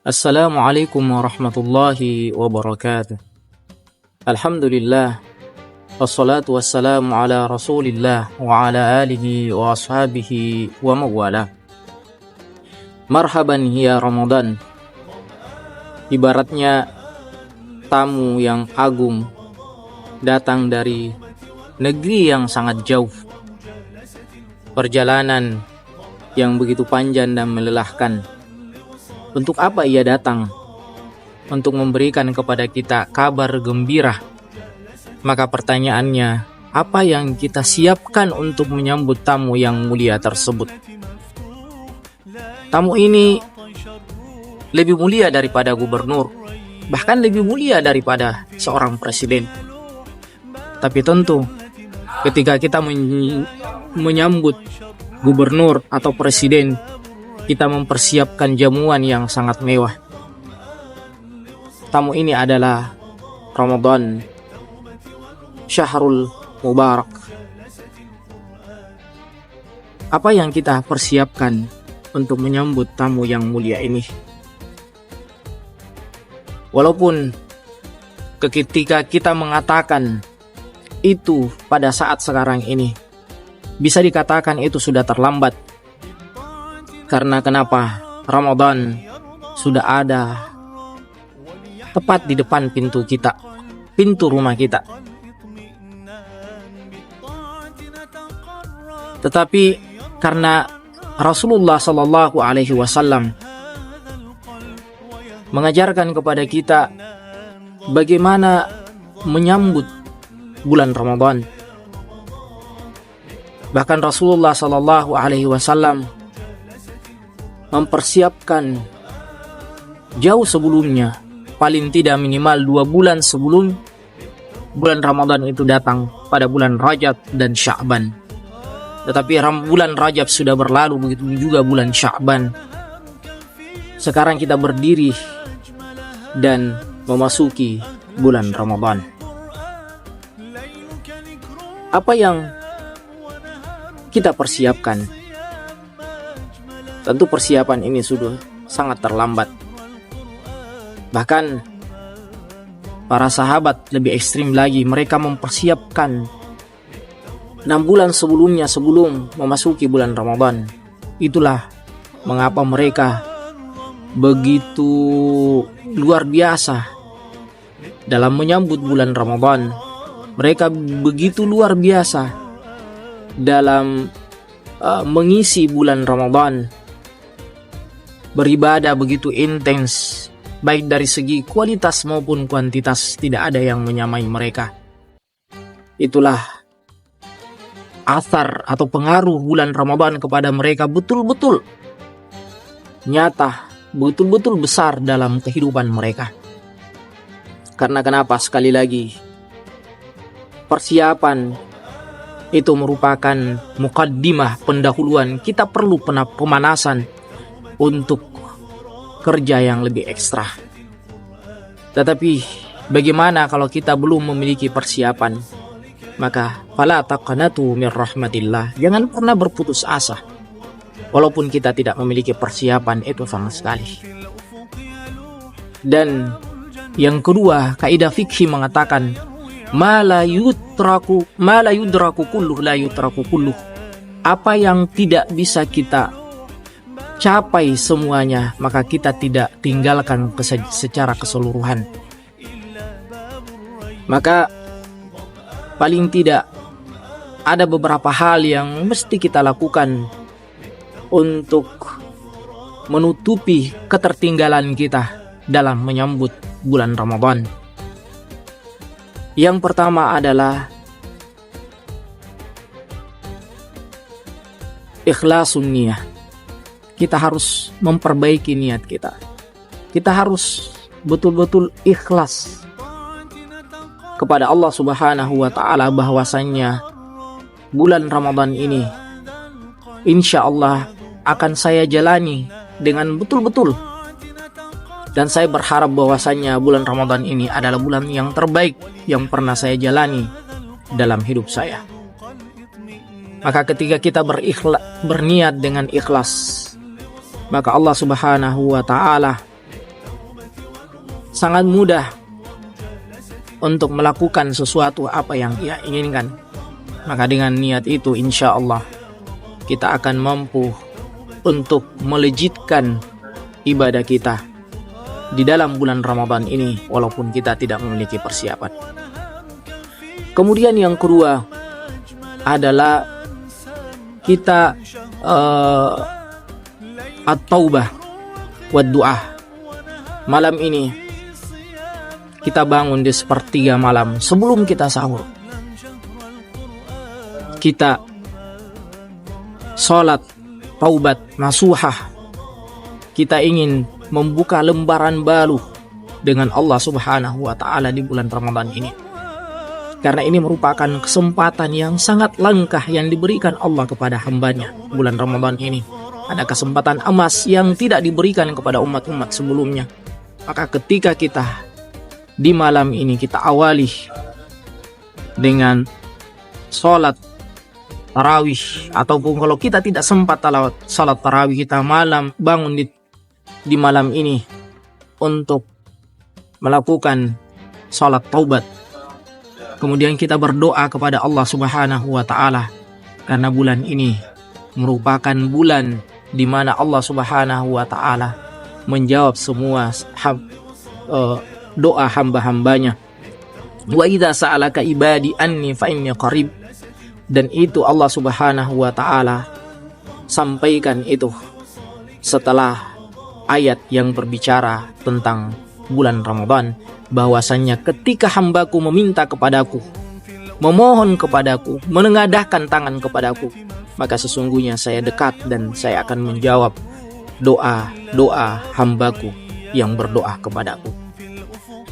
Assalamualaikum warahmatullahi wabarakatuh. Alhamdulillah, wassalatu wassalamu ala rasulillah wa ala alihi wa ashabihi wa mawala. Marhaban ya Ramadan. Ibaratnya tamu yang agung datang dari negeri yang sangat jauh. Perjalanan yang begitu panjang dan melelahkan. Untuk apa ia datang? Untuk memberikan kepada kita kabar gembira. Maka pertanyaannya, apa yang kita siapkan untuk menyambut tamu yang mulia tersebut? Tamu ini lebih mulia daripada gubernur, bahkan lebih mulia daripada seorang presiden. Tapi tentu, ketika kita menyambut gubernur atau presiden, kita mempersiapkan jamuan yang sangat mewah. Tamu ini adalah Ramadan, Syahrul Mubarak. Apa yang kita persiapkan untuk menyambut tamu yang mulia ini? Walaupun ketika kita mengatakan itu pada saat sekarang ini, bisa dikatakan itu sudah terlambat. Karena kenapa? Ramadan sudah ada tepat di depan pintu kita, pintu rumah kita. Tetapi karena Rasulullah Shallallahu Alaihi Wasallam mengajarkan kepada kita bagaimana menyambut bulan Ramadan. Bahkan Rasulullah Shallallahu Alaihi Wasallam mempersiapkan jauh sebelumnya, paling tidak minimal 2 bulan sebelum bulan Ramadan itu datang pada bulan Rajab dan Sya'ban. Tetapi bulan Rajab sudah berlalu, begitu juga bulan Sya'ban. Sekarang kita berdiri dan memasuki bulan Ramadan. Apa yang kita persiapkan? Tentu persiapan ini sudah sangat terlambat. Bahkan para sahabat lebih ekstrim lagi, mereka mempersiapkan 6 bulan sebelumnya sebelum memasuki bulan Ramadan. Itulah mengapa mereka begitu luar biasa dalam menyambut bulan Ramadan. Mereka begitu luar biasa dalam mengisi bulan Ramadan. Beribadah begitu intens, baik dari segi kualitas maupun kuantitas, tidak ada yang menyamai mereka. Itulah asar atau pengaruh bulan Ramadan kepada mereka betul-betul nyata, betul-betul besar dalam kehidupan mereka. Karena kenapa? Sekali lagi, persiapan itu merupakan mukaddimah, pendahuluan. Kita perlu pemanasan untuk kerja yang lebih ekstra. Tetapi bagaimana kalau kita belum memiliki persiapan? Maka fala taqnatu min rahmatillah. Jangan pernah berputus asa. Walaupun kita tidak memiliki persiapan itu sama sekali. Dan yang kedua, kaidah fikih mengatakan ma la yudraku kulluh la yutraku kulluh. Apa yang tidak bisa kita capai semuanya, maka kita tidak tinggalkan secara keseluruhan. Maka paling tidak ada beberapa hal yang mesti kita lakukan untuk menutupi ketertinggalan kita dalam menyambut bulan Ramadan. Yang pertama adalah ikhlasun niyah. Kita harus memperbaiki niat kita. Kita harus betul-betul ikhlas kepada Allah Subhanahu wa Ta'ala bahwasannya bulan Ramadan ini insya Allah akan saya jalani dengan betul-betul. Dan saya berharap bahwasannya bulan Ramadan ini adalah bulan yang terbaik yang pernah saya jalani dalam hidup saya. Maka ketika kita berniat dengan ikhlas, maka Allah Subhanahu wa Ta'ala sangat mudah untuk melakukan sesuatu apa yang ia inginkan. Maka dengan niat itu insya Allah kita akan mampu untuk melejitkan ibadah kita di dalam bulan Ramadan ini walaupun kita tidak memiliki persiapan. Kemudian yang kedua adalah kita at-taubah wa du'a. Malam ini kita bangun di sepertiga malam sebelum kita sahur. Kita sholat taubat nasuhah. Kita ingin membuka lembaran baru dengan Allah Subhanahu wa ta'ala di bulan Ramadan ini. Karena ini merupakan kesempatan yang sangat langka yang diberikan Allah kepada hambanya. Bulan Ramadan ini ada kesempatan emas yang tidak diberikan kepada umat-umat sebelumnya. Maka ketika kita di malam ini kita awali dengan sholat tarawih, ataupun kalau kita tidak sempat salat tarawih, kita bangun di malam ini untuk melakukan salat taubat. Kemudian kita berdoa kepada Allah Subhanahu wa ta'ala, karena bulan ini merupakan bulan di mana Allah Subhanahu wa ta'ala menjawab semua doa hamba-hambanya. Wa idza sa'alaka ibadi anni fa inni qarib. Dan itu Allah Subhanahu wa ta'ala sampaikan itu setelah ayat yang berbicara tentang bulan Ramadan, bahwasannya ketika hambaku meminta kepadaku, memohon kepadaku, menengadahkan tangan kepadaku, maka sesungguhnya saya dekat dan saya akan menjawab doa hambaku yang berdoa kepadaku.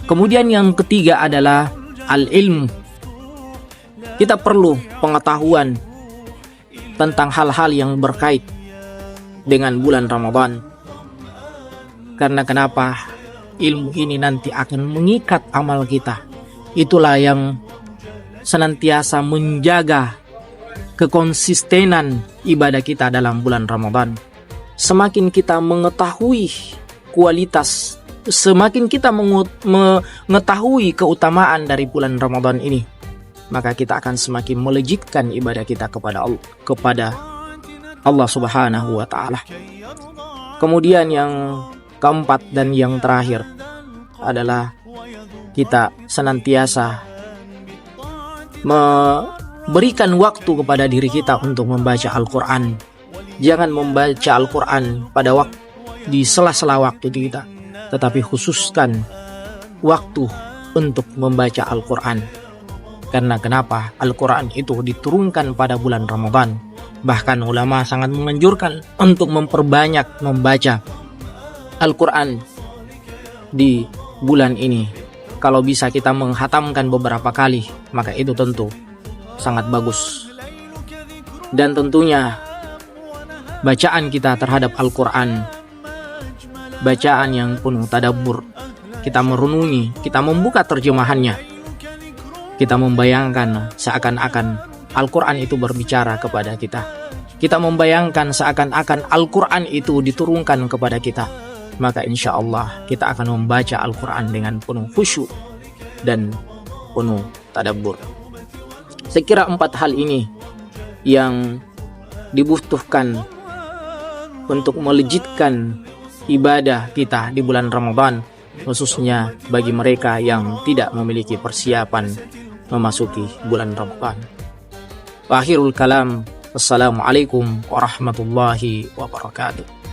Kemudian yang ketiga adalah al-ilmu. Kita perlu pengetahuan tentang hal-hal yang berkait dengan bulan Ramadan. Karena kenapa? Ilmu ini nanti akan mengikat amal kita. Itulah yang senantiasa menjaga kekonsistenan ibadah kita dalam bulan Ramadan. Semakin kita mengetahui kualitas, semakin kita mengetahui keutamaan dari bulan Ramadan ini, maka kita akan semakin melejitkan ibadah kita kepada Allah Subhanahu wa ta'ala. Kemudian yang keempat dan yang terakhir adalah kita senantiasa memberikan waktu kepada diri kita untuk membaca Al-Quran. Jangan membaca Al-Quran pada di sela-sela waktu kita, tetapi khususkan waktu untuk membaca Al-Quran. Karena kenapa? Al-Quran itu diturunkan pada bulan Ramadan. Bahkan ulama sangat menganjurkan untuk memperbanyak membaca Al-Quran di bulan ini. Kalau bisa kita menghatamkan beberapa kali, maka itu tentu sangat bagus. Dan tentunya bacaan kita terhadap Al-Quran, bacaan yang penuh tadabbur. Kita merenungi, kita membuka terjemahannya. Kita membayangkan seakan-akan Al-Quran itu berbicara kepada kita. Kita membayangkan seakan-akan Al-Quran itu diturunkan kepada kita. Maka insya Allah kita akan membaca Al-Quran dengan penuh khusyuk dan penuh tadabbur. Saya kira 4 hal ini yang dibutuhkan untuk melejitkan ibadah kita di bulan Ramadan, khususnya bagi mereka yang tidak memiliki persiapan memasuki bulan Ramadan. Wa akhirul kalam, wassalamualaikum warahmatullahi wabarakatuh.